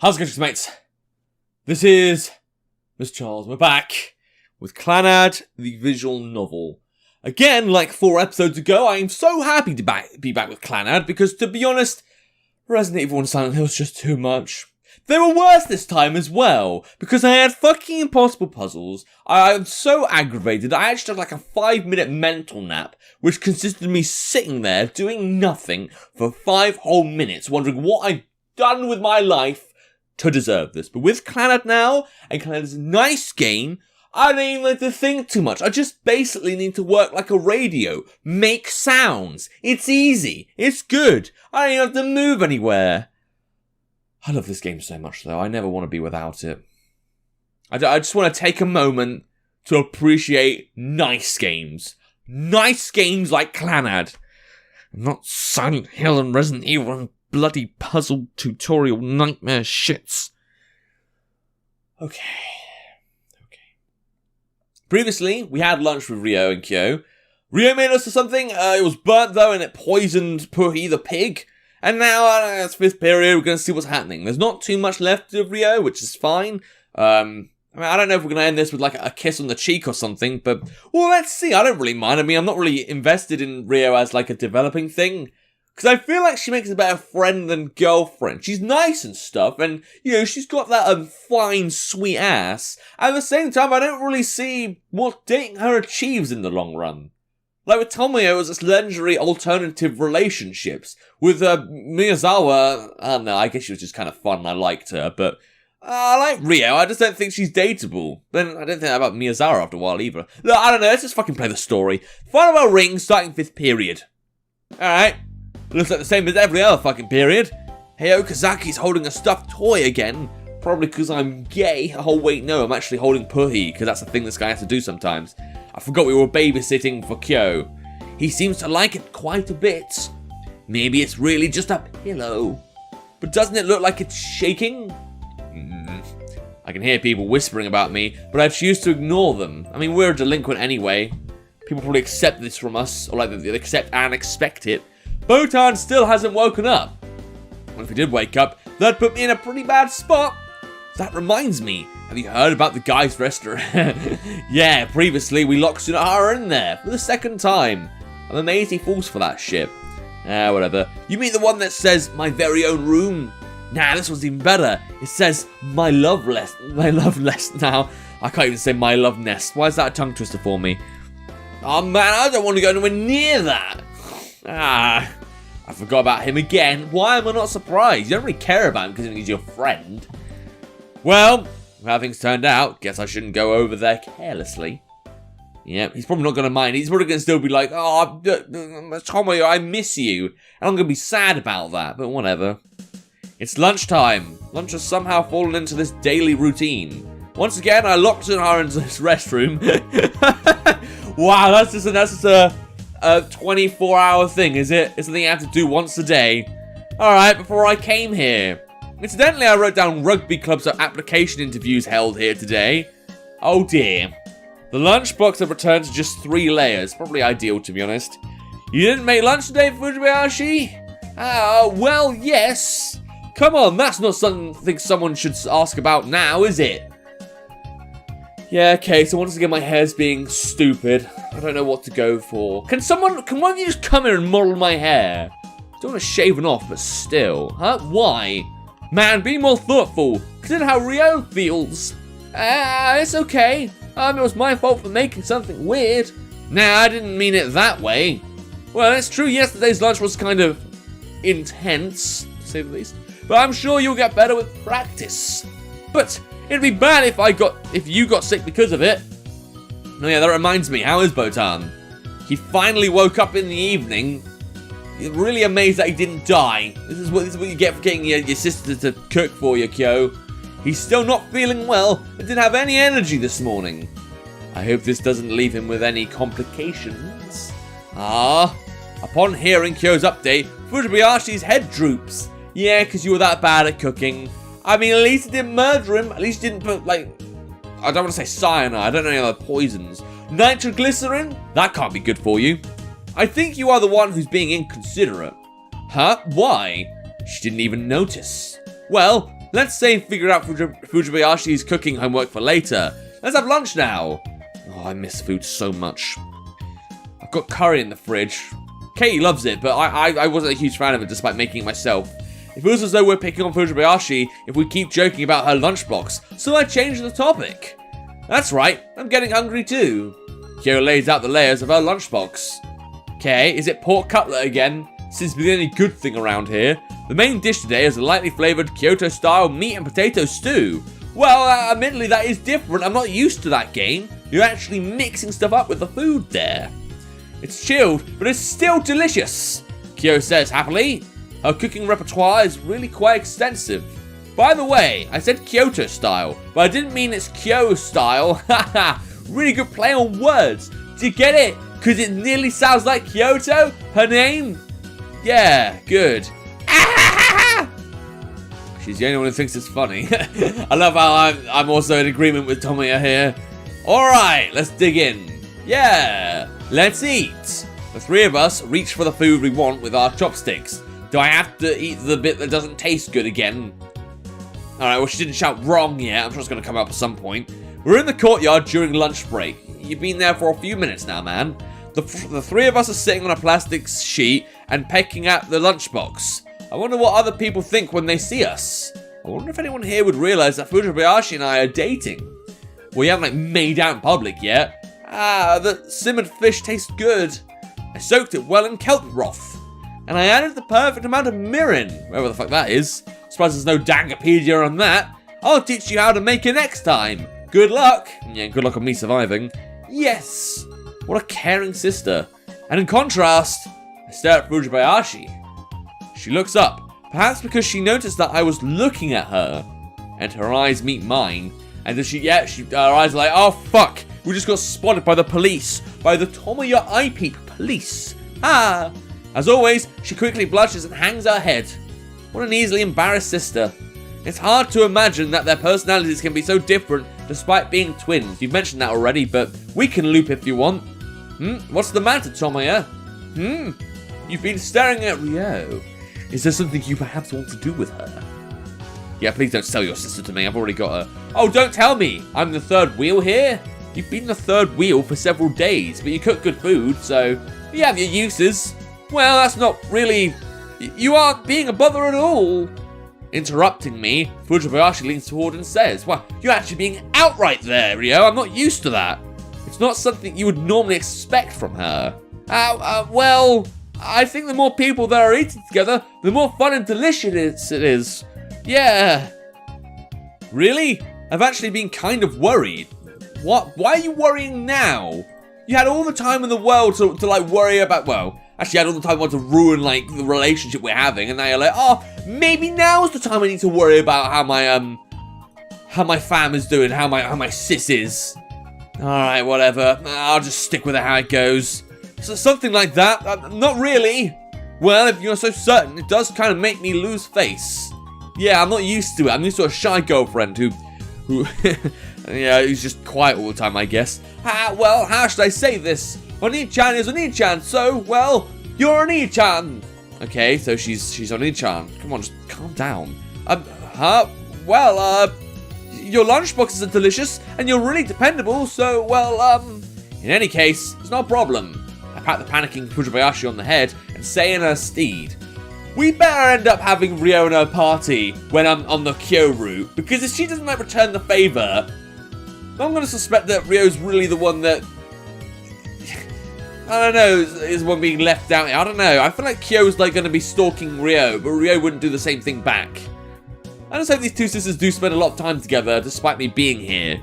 How's it going, mates? This is Mrjacharles. We're back with Clannad, the visual novel. Again, like 4 episodes ago, I am so happy to be back with Clannad because, to be honest, Resident Evil and Silent Hill was just too much. They were worse this time as well, because I had fucking impossible puzzles. I'm so aggravated, I actually had like a 5-minute mental nap, which consisted of me sitting there doing nothing for 5 whole minutes, wondering what I'd done with my life to deserve this. But with Clannad now, and Clannad's a nice game, I don't even need to think too much. I just basically need to work like a radio, make sounds. It's easy, it's good, I don't even have to move anywhere. I love this game so much though, I never want to be without it. I just want to take a moment to appreciate nice games. Nice games like Clannad. Not Silent Hill and Resident Evil and bloody puzzle tutorial nightmare shits. Okay. Previously, we had lunch with Ryou and Kyou. Ryou made us something, it was burnt though and it poisoned Puhi the pig. And now, it's 5th period, we're going to see what's happening. There's not too much left of Ryou, which is fine. I don't know if we're going to end this with like a kiss on the cheek or something, but, well, let's see. I don't really mind. I mean, I'm not really invested in Ryou as like a developing thing. Because I feel like she makes a better friend than girlfriend. She's nice and stuff, and, you know, she's got that fine, sweet ass. At the same time, I don't really see what dating her achieves in the long run. Like with Tomoyo, it was this legendary alternative relationships. With Miyazawa, I don't know, I guess she was just kind of fun and I liked her, but I like Ryou, I just don't think she's dateable. Then I don't think that about Miyazawa after a while either. Look, I don't know, let's just fucking play the story. Final bell rings, starting 5th period. Alright. Looks like the same as every other fucking period. Hey, Okazaki's holding a stuffed toy again. Probably because I'm gay. Oh wait, no, I'm actually holding Puhi, because that's a thing this guy has to do sometimes. I forgot we were babysitting for Kyou. He seems to like it quite a bit. Maybe it's really just a pillow. But doesn't it look like it's shaking? I can hear people whispering about me, but I choose to ignore them. I mean, we're a delinquent anyway. People probably accept this from us, or like they accept and expect it. Botan still hasn't woken up. Well, if he did wake up, that'd put me in a pretty bad spot. That reminds me, have you heard about the guy's restaurant? Yeah, previously we locked Sunahara in there for the 2nd time. I'm amazed he falls for that shit. Whatever. You mean the one that says, my very own room? Nah, this one's even better. It says, my love nest now. I can't even say my love nest. Why is that a tongue twister for me? Oh man, I don't want to go anywhere near that. I forgot about him again. Why am I not surprised? You don't really care about him because he's your friend. Well, how things turned out, guess I shouldn't go over there carelessly. Yeah, he's probably not going to mind. He's probably going to still be like, oh, Tomoyo, I miss you. And I'm going to be sad about that, but whatever. It's lunchtime. Lunch has somehow fallen into this daily routine. Once again, I locked her into this restroom. Wow, that's just a 24-hour thing, is it? It's something you have to do once a day. Alright, before I came here. Incidentally, I wrote down rugby clubs application interviews held here today. Oh dear. The lunchbox had returned to just 3 layers. Probably ideal, to be honest. You didn't make lunch today, Fujibayashi? Well, yes. Come on, that's not something someone should ask about now, is it? Yeah, okay, so once again my hair's being stupid. I don't know what to go for. Can one of you just come here and model my hair? I don't want to shave it off, but still. Huh? Why? Man, be more thoughtful. Consider how Ryou feels. It's okay. It was my fault for making something weird. Nah, I didn't mean it that way. Well, it's true, yesterday's lunch was kind of intense, to say the least. But I'm sure you'll get better with practice. But it'd be bad if you got sick because of it. Oh yeah, that reminds me, how is Botan? He finally woke up in the evening. You're really amazed that he didn't die. This is what you get for getting your sister to cook for you, Kyou. He's still not feeling well and didn't have any energy this morning. I hope this doesn't leave him with any complications. Upon hearing Kyou's update, Fujibayashi's head droops. Yeah, because you were that bad at cooking. I mean, at least it didn't murder him. At least you didn't put, like, I don't want to say cyanide. I don't know any other poisons. Nitroglycerin? That can't be good for you. I think you are the one who's being inconsiderate. Huh? Why? She didn't even notice. Well, Let's say figure out Fujibayashi's cooking homework for later. Let's have lunch now. Oh, I miss food so much. I've got curry in the fridge. Katie loves it, but I wasn't a huge fan of it despite making it myself. It feels as though we're picking on Fujibayashi if we keep joking about her lunchbox, so I changed the topic. That's right, I'm getting hungry too. Kyou lays out the layers of her lunchbox. Okay, is it pork cutlet again? Seems to be the only good thing around here. The main dish today is a lightly flavoured Kyoto-style meat and potato stew. Well, admittedly that is different. I'm not used to that game. You're actually mixing stuff up with the food there. It's chilled, but it's still delicious, Kyou says happily. Her cooking repertoire is really quite extensive. By the way, I said Kyoto style, but I didn't mean it's Kyou style. Haha, really good play on words. Do you get it? Because it nearly sounds like Kyoto, her name? Yeah, good. She's the only one who thinks it's funny. I love how I'm also in agreement with Tomoya here. Alright, let's dig in. Yeah, let's eat. The three of us reach for the food we want with our chopsticks. Do I have to eat the bit that doesn't taste good again? Alright, well she didn't shout wrong yet. I'm sure it's going to come up at some point. We're in the courtyard during lunch break. You've been there for a few minutes now, man. The three of us are sitting on a plastic sheet and pecking at the lunchbox. I wonder what other people think when they see us. I wonder if anyone here would realise that Fujibayashi and I are dating. We haven't made out in public yet. The simmered fish tastes good. I soaked it well in kelp broth. And I added the perfect amount of mirin, wherever the fuck that is. Surprised there's no Dangopedia on that. I'll teach you how to make it next time. Good luck. Yeah, good luck on me surviving. Yes. What a caring sister. And in contrast, I stare at Fujibayashi. She looks up, perhaps because she noticed that I was looking at her. And her eyes meet mine. And her eyes are like, oh fuck, we just got spotted by the police. By the Tomoya Eyepeep police. As always, she quickly blushes and hangs her head. What an easily embarrassed sister. It's hard to imagine that their personalities can be so different despite being twins. You've mentioned that already, but we can loop if you want. What's the matter, Tomoya? You've been staring at Ryou. Is there something you perhaps want to do with her? Yeah, please don't sell your sister to me. I've already got her. Oh, don't tell me. I'm the third wheel here. You've been the third wheel for several days, but you cook good food, so you have your uses. Well, that's not really... You aren't being a bother at all. Interrupting me, Fujibayashi leans forward and says, well, you're actually being outright there, Ryou. I'm not used to that. It's not something you would normally expect from her. Well, I think the more people that are eating together, the more fun and delicious it is. Yeah. Really? I've actually been kind of worried. What? Why are you worrying now? You had all the time in the world to like worry about, well, actually had all the time to ruin like the relationship we're having, and now you're like, oh, maybe now's the time I need to worry about how my fam is doing, how my sis is. Alright, whatever. I'll just stick with it how it goes. So something like that? Not really. Well, if you're so certain, it does kind of make me lose face. Yeah, I'm not used to it. I'm used to a shy girlfriend who yeah, who's just quiet all the time, I guess. Well, how should I say this? Oni-chan is Oni-chan, so, well, you're Oni-chan. Okay, so she's Oni-chan. Come on, just calm down. Well, your lunchboxes are delicious, and you're really dependable, so, well, in any case, it's no problem. I pat the panicking Fujibayashi on the head and say in her steed, we better end up having Ryou in her party when I'm on the Kyou route, because if she doesn't return the favour, I'm going to suspect that Ryou's really the one that, I don't know, is the one being left out. I don't know. I feel like Kyou's like going to be stalking Ryou, but Ryou wouldn't do the same thing back. I just hope these two sisters do spend a lot of time together, despite me being here.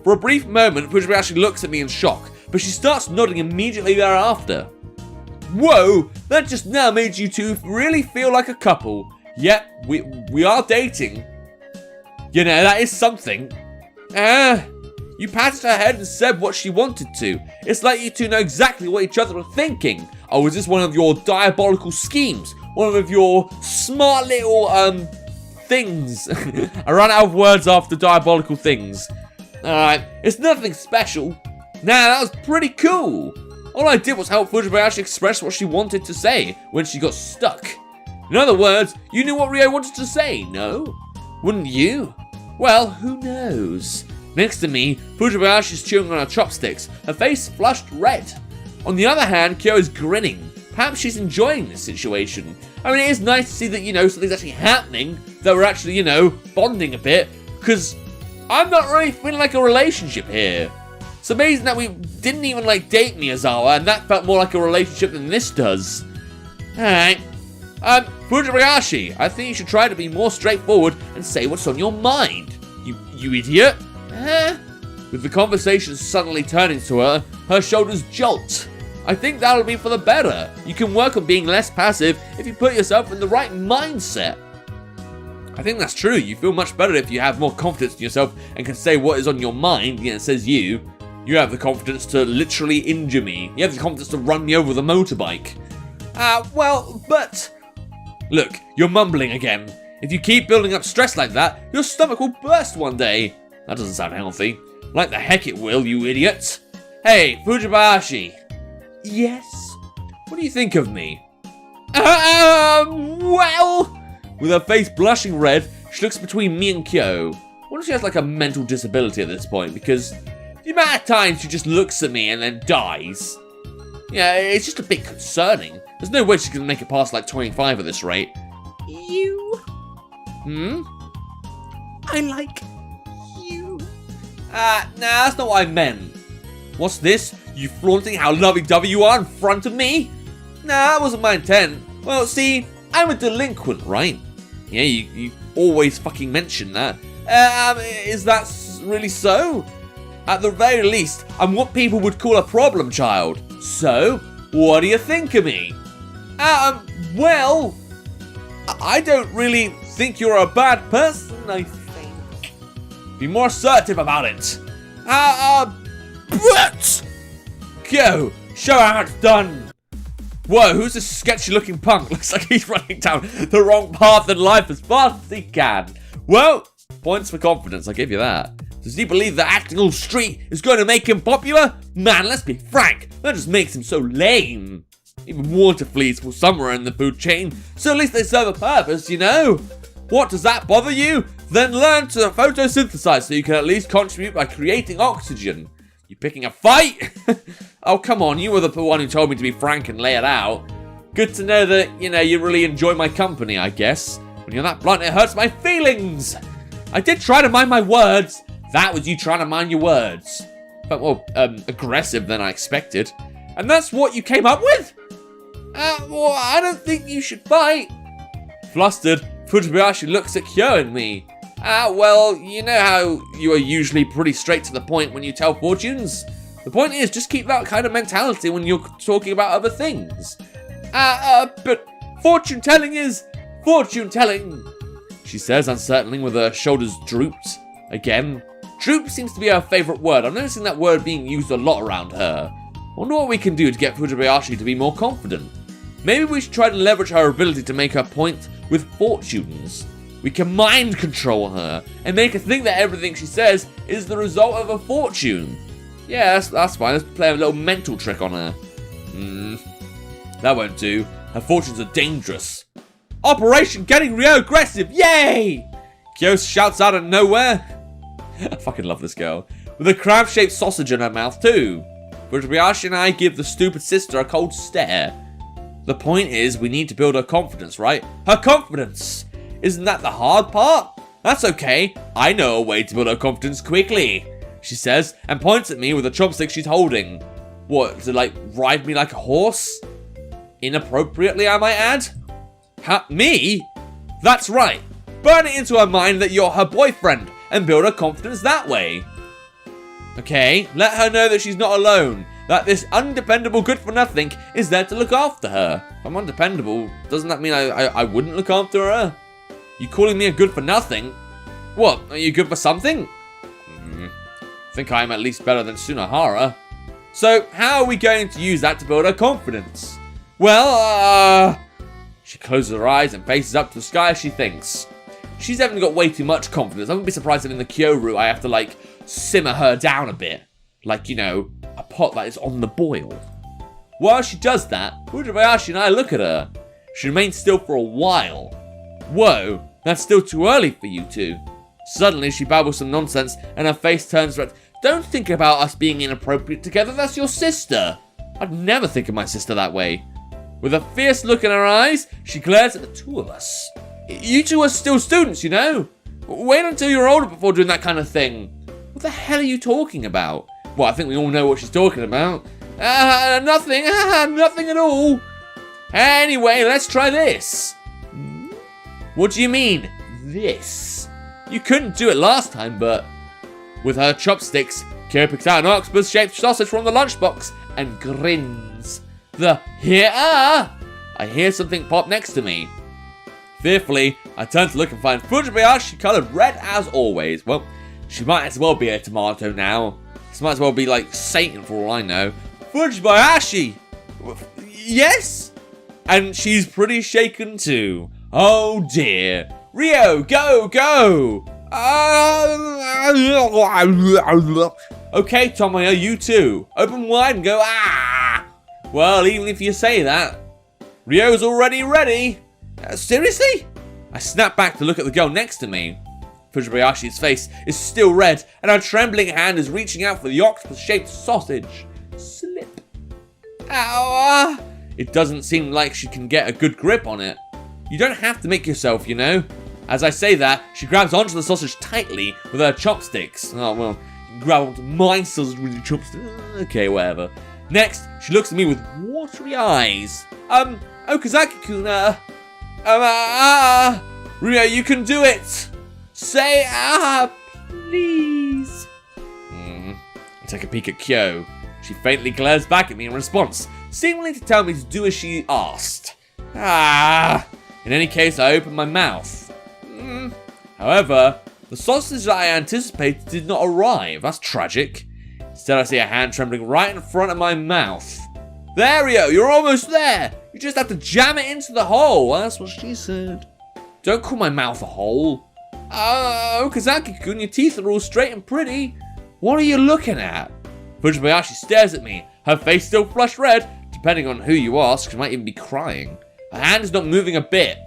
For a brief moment, Fujibayashi looks at me in shock, but she starts nodding immediately thereafter. Whoa, that just now made you two really feel like a couple. Yep, we are dating. You know, that is something. You patted her head and said what she wanted to. It's like you two know exactly what each other are thinking. Oh, is this one of your diabolical schemes? One of your smart little, things? I ran out of words after diabolical things. Alright, it's nothing special. Nah, that was pretty cool. All I did was help Fujibayashi express what she wanted to say when she got stuck. In other words, you knew what Ryou wanted to say, no? Wouldn't you? Well, who knows? Next to me, Fujibayashi is chewing on her chopsticks, her face flushed red. On the other hand, Kyou is grinning. Perhaps she's enjoying this situation. I mean, it is nice to see that, something's actually happening, that we're actually, bonding a bit, because I'm not really feeling like a relationship here. It's amazing that we didn't even, date Miyazawa, and that felt more like a relationship than this does. Alright. Fujibayashi, I think you should try to be more straightforward and say what's on your mind. You idiot. With the conversation suddenly turning to her, her shoulders jolt. I think that'll be for the better. You can work on being less passive if you put yourself in the right mindset. I think that's true. You feel much better if you have more confidence in yourself and can say what is on your mind. Yeah, it says you. You have the confidence to literally injure me. You have the confidence to run me over with a motorbike. But... Look, you're mumbling again. If you keep building up stress like that, your stomach will burst one day. That doesn't sound healthy. Like the heck it will, you idiot. Hey, Fujibayashi. Yes? What do you think of me? Well... With her face blushing red, she looks between me and Kyou. I wonder if she has a mental disability at this point, because the amount of times she just looks at me and then dies. Yeah, it's just a bit concerning. There's no way she's going to make it past 25 at this rate. You? I like you. Nah, that's not what I meant. What's this? You flaunting how lovey-dovey you are in front of me? Nah, that wasn't my intent. Well, see, I'm a delinquent, right? Yeah, you always fucking mention that. Is that really so? At the very least, I'm what people would call a problem child. So, what do you think of me? Well, I don't really think you're a bad person, I think. Be more assertive about it. But... Kyou, show how it's done. Whoa, who's this sketchy looking punk? Looks like he's running down the wrong path in life as fast as he can. Well, points for confidence, I'll give you that. Does he believe that acting all street is going to make him popular? Man, let's be frank, that just makes him so lame. Even water fleas fall somewhere in the food chain, so at least they serve a purpose, What, does that bother you? Then learn to photosynthesize so you can at least contribute by creating oxygen. You picking a fight? Oh, come on, you were the one who told me to be frank and lay it out. Good to know that, you really enjoy my company, I guess. When you're that blunt, it hurts my feelings. I did try to mind my words. That was you trying to mind your words. But more aggressive than I expected. And that's what you came up with? Well, I don't think you should fight. Flustered, Fujibayashi looks at Kyou and me. Well, you know how you are usually pretty straight to the point when you tell fortunes? The point is, just keep that kind of mentality when you're talking about other things. But fortune telling is fortune telling, she says, uncertainly, with her shoulders drooped. Again, droop seems to be her favourite word. I'm noticing that word being used a lot around her. I wonder what we can do to get Fujibayashi to be more confident. Maybe we should try to leverage her ability to make her point with fortunes. We can mind control her and make her think that everything she says is the result of a fortune. Yeah, that's fine. Let's play a little mental trick on her. That won't do. Her fortunes are dangerous. Operation Getting Ryou Aggressive! Yay! Kyou shouts out of nowhere. I fucking love this girl. With a crab-shaped sausage in her mouth too. Fujibayashi and I give the stupid sister a cold stare. The point is, we need to build her confidence, right? Her confidence! Isn't that the hard part? That's okay. I know a way to build her confidence quickly, she says, and points at me with the chopstick she's holding. What, to ride me like a horse? Inappropriately, I might add? Me? That's right. Burn it into her mind that you're her boyfriend and build her confidence that way. Okay, let her know that she's not alone. That this undependable good-for-nothing is there to look after her. If I'm undependable, doesn't that mean I wouldn't look after her? You calling me a good-for-nothing? What, are you good for something? Think I'm at least better than Sunahara. So, how are we going to use that to build her confidence? Well, she closes her eyes and faces up to the sky as she thinks. She's definitely got way too much confidence. I wouldn't be surprised if in the Kyou route I have to, simmer her down a bit. A pot that is on the boil. While she does that, Fujibayashi and I look at her. She remains still for a while. Whoa, That's still too early for you two. Suddenly, she babbles some nonsense, and her face turns red. Don't think about us being inappropriate together, that's your sister. I'd never think of my sister that way. With a fierce look in her eyes, she glares at the two of us. You two are still students, you know? Wait until you're older before doing that kind of thing. What the hell are you talking about? Well, I think we all know what she's talking about. Nothing. Nothing at all. Anyway, let's try this. What do you mean, this? You couldn't do it last time, but... With her chopsticks, Kyou picks out an octopus-shaped sausage from the lunchbox and grins. Here are! I hear something pop next to me. Fearfully, I turn to look and find Mrjacharles coloured red as always. Well, she might as well be a tomato now. This might as well be like Satan for all I know. Mrjacharles! Yes? And she's pretty shaken too. Oh dear. Ryou, go! Okay, Tomoyo, you too. Open wide and go ah! Well, even if you say that. Ryou's already ready. Seriously? I snap back to look at the girl next to me. Mrjacharles' face is still red, and her trembling hand is reaching out for the octopus-shaped sausage. Slip. Ow! It doesn't seem like she can get a good grip on it. You don't have to make yourself, you know. As I say that, she grabs onto the sausage tightly with her chopsticks. Oh, well, you can grab onto my sausage with your chopsticks. Okay, whatever. Next, she looks at me with watery eyes. Okazaki-kun, Ryou, you can do it. Say, please. I take a peek at Kyou. She faintly glares back at me in response, seemingly to tell me to do as she asked. In any case, I open my mouth. However, the sausage that I anticipated did not arrive. That's tragic. Instead, I see a hand trembling right in front of my mouth. There, Ryou, you're almost there. You just have to jam it into the hole. That's what she said. Don't call my mouth a hole. Okazaki-kun, your teeth are all straight and pretty. What are you looking at? Mrjacharles stares at me, her face still flushed red. Depending on who you ask, she might even be crying. Her hand is not moving a bit.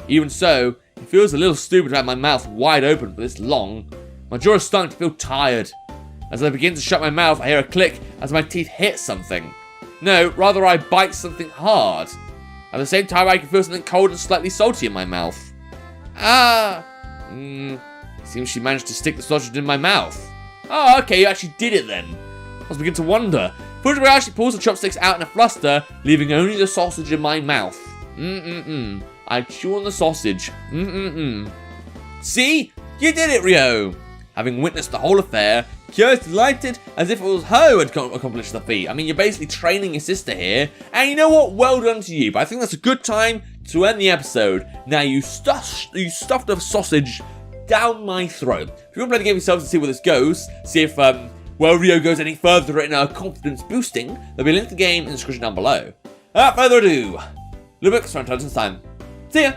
Even so, it feels a little stupid to have my mouth wide open for this long. My jaw is starting to feel tired. As I begin to shut my mouth, I hear a click as my teeth hit something. No, rather I bite something hard. At the same time, I can feel something cold and slightly salty in my mouth. It seems she managed to stick the sausage in my mouth. Oh, okay, you actually did it then. I was beginning to wonder. Mrjacharles pulls the chopsticks out in a fluster, leaving only the sausage in my mouth. I chew on the sausage. See? You did it, Ryou! Having witnessed the whole affair, Kyou is delighted as if it was her who had accomplished the feat. I mean, you're basically training your sister here. And you know what? Well done to you. But I think that's a good time to end the episode. Now, you stuffed a sausage down my throat. If you want to play the game yourselves and see where this goes, see if, Ryou goes any further in her confidence boosting, there'll be a link to the game in the description down below. Without further ado, Lubbock's for time. See ya!